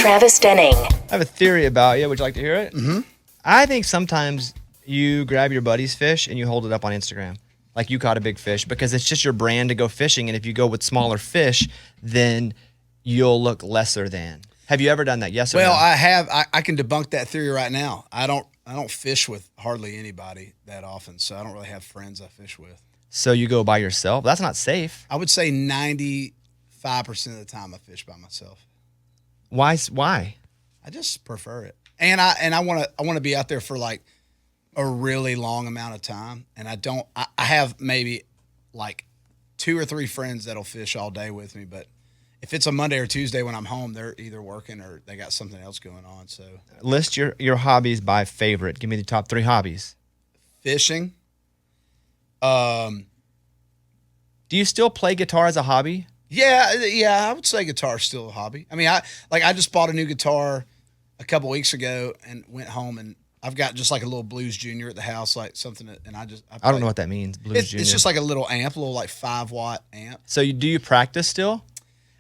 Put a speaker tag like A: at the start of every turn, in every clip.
A: Travis Denning.
B: I have a theory about you. Would you like to hear it?
C: Mm-hmm.
B: I think sometimes you grab your buddy's fish and you hold it up on Instagram. Like you caught a big fish because it's just your brand to go fishing. And if you go with smaller fish, then you'll look lesser than. Have you ever done that? Yes or no?
C: Well, I have. I can debunk that theory right now. I don't fish with hardly anybody that often, so I don't really have friends I fish with.
B: So you go by yourself? That's not safe.
C: I would say 95% of the time I fish by myself.
B: Why?
C: I just prefer it, and I want to be out there for like a really long amount of time, and I have maybe like 2 or 3 friends that'll fish all day with me, but if it's a Monday or Tuesday when I'm home, they're either working or they got something else going on. So
B: list your hobbies by favorite. Give me the top 3 hobbies.
C: Fishing.
B: Do you still play guitar as a hobby?
C: Yeah, I would say guitar's still a hobby. I mean, I just bought a new guitar a couple weeks ago and went home, and I've got just like a little Blues Junior at the house, like something that, and I
B: don't know what that means. Blues Junior.
C: It's just like a little amp, a little like 5-watt amp.
B: So do you practice still?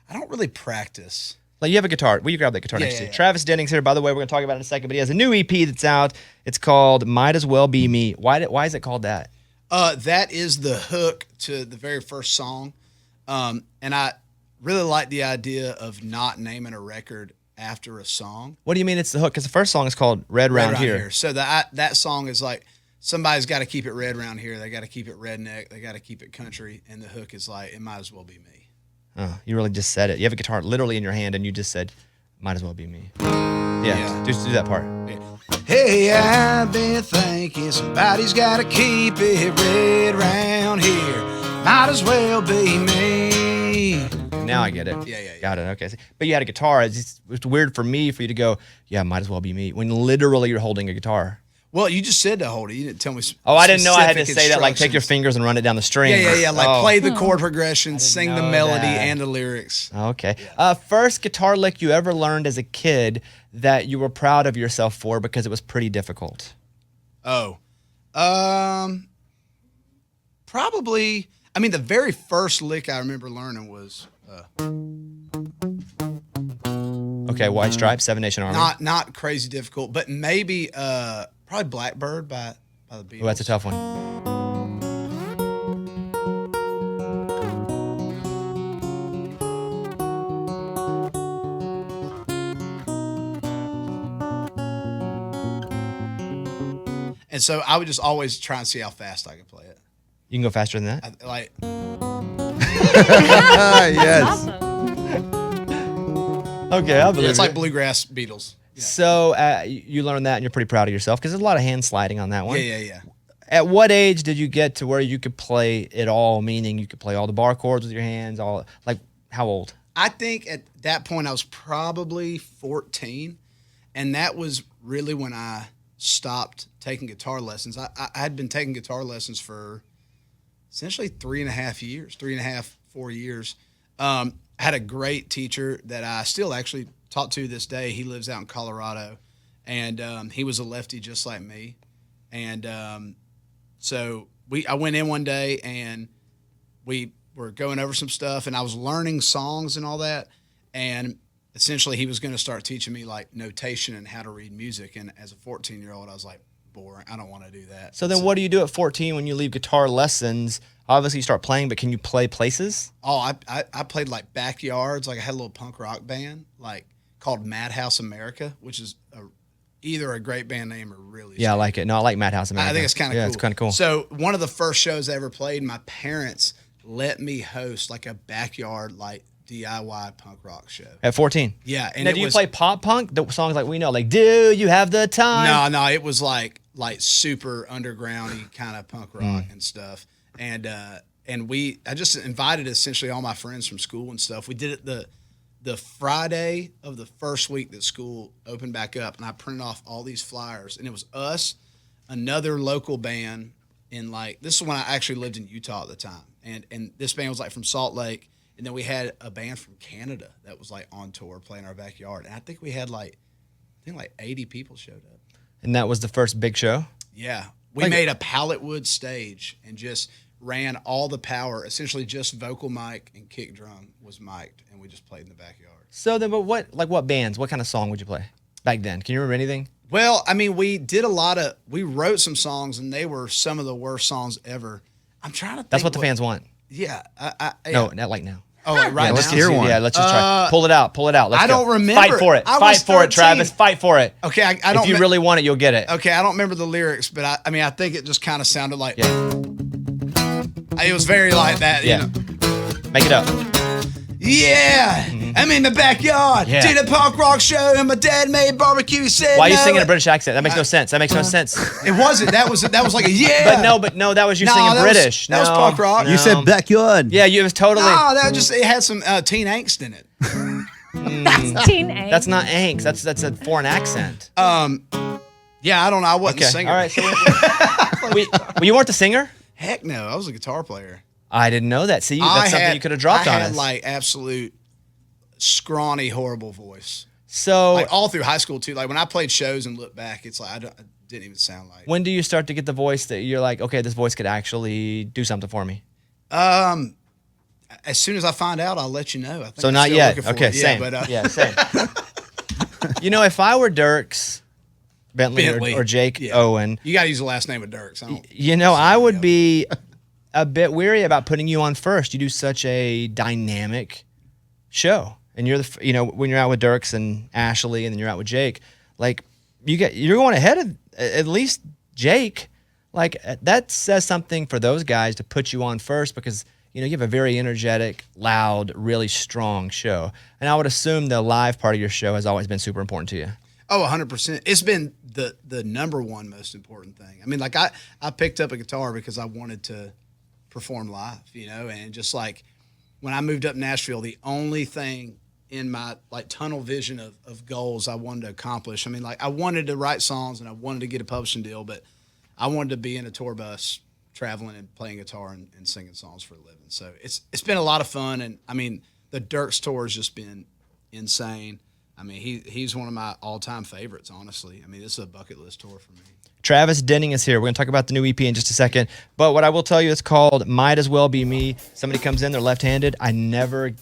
C: I don't really practice.
B: Like you have a guitar. Will you grab that guitar next to you? Travis Denning's here. By the way, we're going to talk about it in a second, but he has a new EP that's out. It's called Might As Well Be Me. Why is it called that?
C: That is the hook to the very first song. And I really like the idea of not naming a record after a song.
B: What do you mean it's the hook? Because the first song is called Red Round Here.
C: So that song is like, somebody's got to keep it red around here. They got to keep it redneck. They got to keep it country. And the hook is like, it might as well be me.
B: Oh, you really just said it. You have a guitar literally in your hand, and you just said, might as well be me. Yeah. Just do that part.
C: Yeah. Hey, I've been thinking somebody's got to keep it red round here. Might as well be me.
B: Now I get it.
C: Yeah.
B: Got it. Okay. But you had a guitar. It's weird for me for you to go, yeah, might as well be me, when literally you're holding a guitar.
C: Well, you just said to hold it. You didn't tell me.
B: I didn't know I had to say that. Like, take your fingers and run it down the string.
C: Yeah. Like, play the chord progression, sing the melody and the lyrics.
B: Okay. First guitar lick you ever learned as a kid that you were proud of yourself for because it was pretty difficult.
C: Probably. I mean, the very first lick I remember learning was.
B: Okay, White Stripes, Seven Nation Army.
C: Not crazy difficult, but maybe probably Blackbird by the Beatles.
B: Oh, that's a tough one.
C: And so I would just always try and see how fast I could play it.
B: You can go faster than that?
C: Yes.
D: Awesome.
B: Okay, I believe
C: it's like bluegrass Beatles.
B: Yeah. So you learned that and you're pretty proud of yourself because there's a lot of hand sliding on that one.
C: Yeah.
B: At what age did you get to where you could play it all, meaning you could play all the bar chords with your hands, how old?
C: I think at that point I was probably 14, and that was really when I stopped taking guitar lessons. I had been taking guitar lessons for essentially 4 years. I had a great teacher that I still actually talk to this day. He lives out in Colorado, and he was a lefty just like me. And so I went in one day, and we were going over some stuff, and I was learning songs and all that. And essentially, he was going to start teaching me like notation and how to read music. And as a 14-year-old, I was like, boring. I don't want to do that.
B: So then what do you do at 14 when you leave guitar lessons? Obviously, you start playing, but can you play places?
C: Oh, I played like backyards. Like I had a little punk rock band like called Madhouse America, which is either a great band name or really
B: I like it. No, I like Madhouse America.
C: I think it's kind of cool.
B: Yeah, it's kind of cool.
C: So one of the first shows I ever played, my parents let me host like a backyard like DIY punk rock show.
B: At 14?
C: Yeah. And
B: now, do you play pop punk? The songs like we know, like Do You Have the Time?
C: No, it was like super underground-y kind of punk rock and stuff. And I just invited essentially all my friends from school and stuff. We did it the Friday of the first week that school opened back up, and I printed off all these flyers, and it was us, another local band this is when I actually lived in Utah at the time, and this band was like from Salt Lake, and then we had a band from Canada that was like on tour playing our backyard, and I think we had like 80 people showed up.
B: And that was the first big show?
C: Yeah. We made a pallet wood stage and just ran all the power, essentially just vocal mic and kick drum was mic'd, and we just played in the backyard.
B: So then, but what bands? What kind of song would you play back then? Can you remember anything?
C: Well, I mean, we wrote some songs, and they were some of the worst songs ever. I'm trying to think.
B: That's what the fans want.
C: Yeah.
B: No, not like now.
C: Oh, like right now?
B: Let's hear one. Yeah, let's just try. Pull it out. Let's
C: I don't
B: go.
C: remember.
B: Fight for it. Fight for it, Travis. Fight for it.
C: Okay, I don't.
B: If you really want it, you'll get it.
C: Okay, I don't remember the lyrics, but I think it just kind of sounded like.
B: Yeah.
C: It was very like that.
B: Yeah.
C: You know?
B: Make it up.
C: Yeah, I'm in the backyard.
B: Yeah.
C: Did a punk rock show and my dad made barbecue. He said,
B: Why are you
C: no.
B: singing a British accent? That makes no sense. That makes no sense.
C: It wasn't. That was like a yeah.
B: But no, that was you singing British.
C: That was punk rock.
A: No. You said backyard.
B: Yeah, it was totally.
C: No, that just it had some teen angst in it.
D: That's teen angst.
B: That's not angst. That's a foreign accent.
C: Yeah, I don't know. I wasn't a singer.
B: All right. So you weren't the singer?
C: Heck no, I was a guitar player.
B: I didn't know that. See, that's something you could have dropped on us.
C: I had like absolute scrawny, horrible voice.
B: So
C: like all through high school too. Like when I played shows and look back, it's like I didn't even sound like.
B: When do you start to get the voice that you're like, okay, this voice could actually do something for me?
C: As soon as I find out, I'll let you know. I think
B: so
C: I'm
B: not
C: still
B: yet.
C: looking for
B: Okay,
C: it.
B: same.
C: Yeah,
B: same. You know, if I were Dirks Bentley. Or Jake Owen,
C: you got to use the last name of Dirks.
B: I would be a bit weary about putting you on first. You do such a dynamic show, and you're when you're out with Dirks and Ashley, and then you're out with Jake, like you're going ahead of at least Jake. Like that says something for those guys to put you on first because you have a very energetic, loud, really strong show. And I would assume the live part of your show has always been super important to you.
C: Oh, 100%. It's been the number one most important thing. I mean, like I picked up a guitar because I wanted to perform live, and just like when I moved up Nashville, the only thing in my like tunnel vision of goals I wanted to accomplish. I mean, like I wanted to write songs and I wanted to get a publishing deal, but I wanted to be in a tour bus traveling and playing guitar and singing songs for a living. So it's been a lot of fun. And I mean, the Dirks tour has just been insane. I mean, he's one of my all-time favorites, honestly. I mean, this is a bucket list tour for me.
B: Travis Denning is here. We're going to talk about the new EP in just a second. But what I will tell you, it's called Might As Well Be Me. Somebody comes in, they're left-handed. I never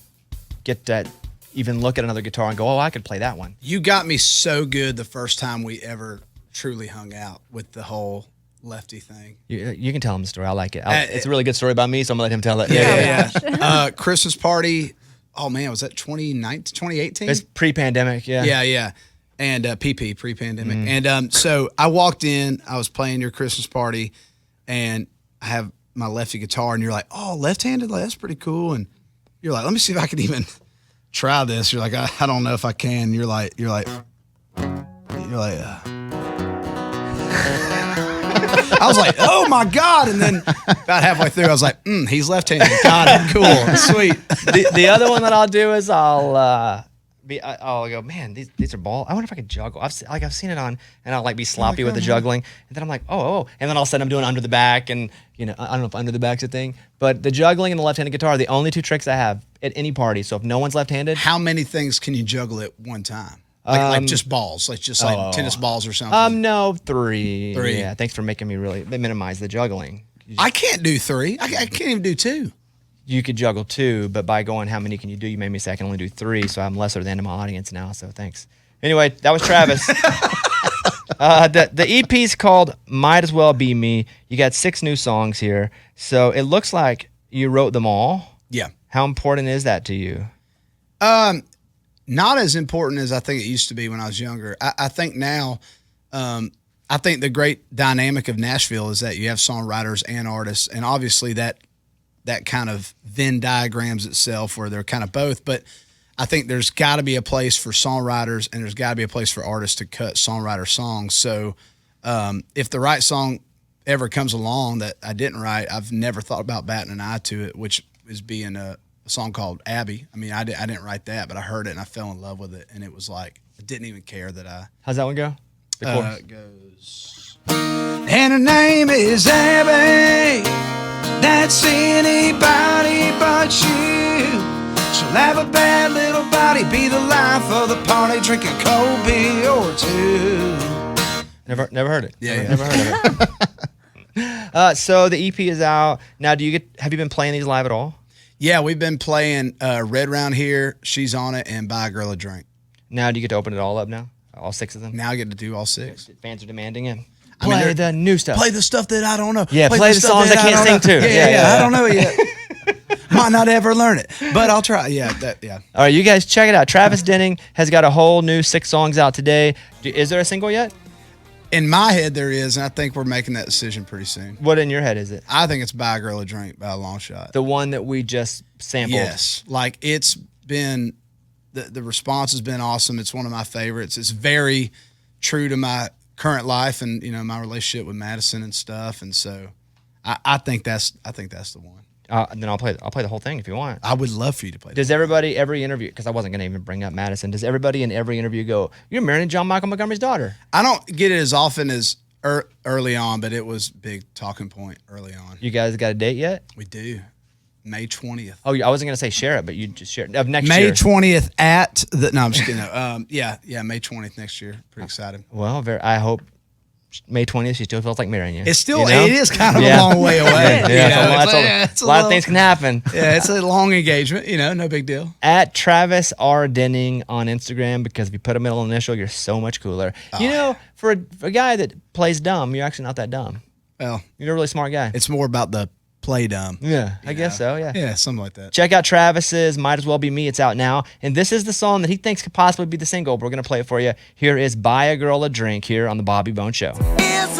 B: get to even look at another guitar and go, oh, I could play that one.
C: You got me so good the first time we ever truly hung out with the whole lefty thing.
B: You can tell him the story. I like it. It's a really good story about me, so I'm going to let him tell it.
C: Yeah. Christmas party. Oh, man, was that 2018?
B: It's pre-pandemic, yeah.
C: Yeah. And pre-pandemic. And so I walked in, I was playing your Christmas party, and I have my lefty guitar, and you're like, oh, left-handed? Like, that's pretty cool. And you're like, let me see if I can even try this. You're like, I don't know if I can. You're like. I was like, oh my God. And then about halfway through, I was like, he's left-handed. Got it. Cool. Sweet.
B: The other one that I'll do is I'll go, man, these are ball. I wonder if I could juggle. I've seen it on, and I'll like be sloppy with the juggling. And then I'm like, oh. And then all of a sudden I'm doing under the back, and I don't know if under the back's a thing, but the juggling and the left-handed guitar are the only two tricks I have at any party. So if no one's left-handed.
C: How many things can you juggle at one time? Like just balls, like tennis balls or something.
B: No, 3. Yeah, thanks for making me really minimize the juggling.
C: I can't do 3. I can't even do 2.
B: You could juggle 2, but by going how many can you do, you made me say I can only do 3, so I'm lesser than my audience now. So thanks. Anyway, that was Travis. The EP's called Might As Well Be Me. You got 6 new songs here, so it looks like you wrote them all.
C: Yeah.
B: How important is that to you?
C: Not as important as I think it used to be when I was younger. I think now, I think the great dynamic of Nashville is that you have songwriters and artists, and obviously that kind of Venn diagrams itself where they're kind of both. But I think there's got to be a place for songwriters and there's got to be a place for artists to cut songwriter songs. So if the right song ever comes along that I didn't write, I've never thought about batting an eye to it, which is being a song called Abby. I mean, I didn't write that, but I heard it and I fell in love with it. And it was like, I didn't even care that I...
B: How's that one go? The chorus.
C: It goes... And her name is Abby. That's anybody but you. She'll have a bad little body, be the life of the party, drink a cold beer or 2.
B: Never heard it.
C: Yeah.
B: Never heard of it. So the EP is out now. Have you been playing these live at all?
C: Yeah, we've been playing Red Round Here, She's on It, and Buy a Girl a Drink.
B: Now do you get to open it all up now? All 6 of them?
C: Now I get to do all 6.
B: Fans are demanding it.
C: I mean,
B: Play the new stuff.
C: Play the stuff that I don't know.
B: Yeah, play the songs I can't sing to.
C: Yeah, I don't know it yet. Might not ever learn it, but I'll try. Yeah.
B: All right, you guys check it out. Travis Denning has got a whole new 6 songs out today. Is there a single yet?
C: In my head, there is, and I think we're making that decision pretty soon.
B: What in your head is it?
C: I think it's Buy a Girl a Drink by a long shot.
B: The one that we just sampled.
C: Yes. Like, it's been, the response has been awesome. It's one of my favorites. It's very true to my current life and, my relationship with Madison and stuff. And so I think that's the one.
B: Then I'll play the whole thing if you want.
C: I would love for you to play.
B: Does everybody, every interview, because I wasn't going to even bring up Madison, does everybody in every interview go, you're marrying John Michael Montgomery's daughter?
C: I don't get it as often as early on, but it was big talking point early on.
B: You guys got a date yet?
C: We do. May 20th.
B: Oh, I wasn't going to say share it, but you just share it. Of next
C: May
B: year.
C: 20th at the, no, I'm just kidding. No. Yeah, May 20th next year. Pretty excited.
B: Well, I hope May 20th, she still feels like marrying you.
C: It's still, it is kind of a long way away.
B: A lot of things can happen.
C: Yeah, it's a long engagement, no big deal.
B: At Travis R. Denning on Instagram, because if you put a middle initial, you're so much cooler. For a guy that plays dumb, you're actually not that dumb.
C: Well,
B: you're a really smart guy.
C: It's more about the play dumb.
B: Yeah, I guess so, yeah.
C: Yeah, something like that.
B: Check out Travis's Might As Well Be Me. It's out now. And this is the song that he thinks could possibly be the single. We're going to play it for you. Here is Buy a Girl a Drink here on The Bobby Bone Show.
A: It's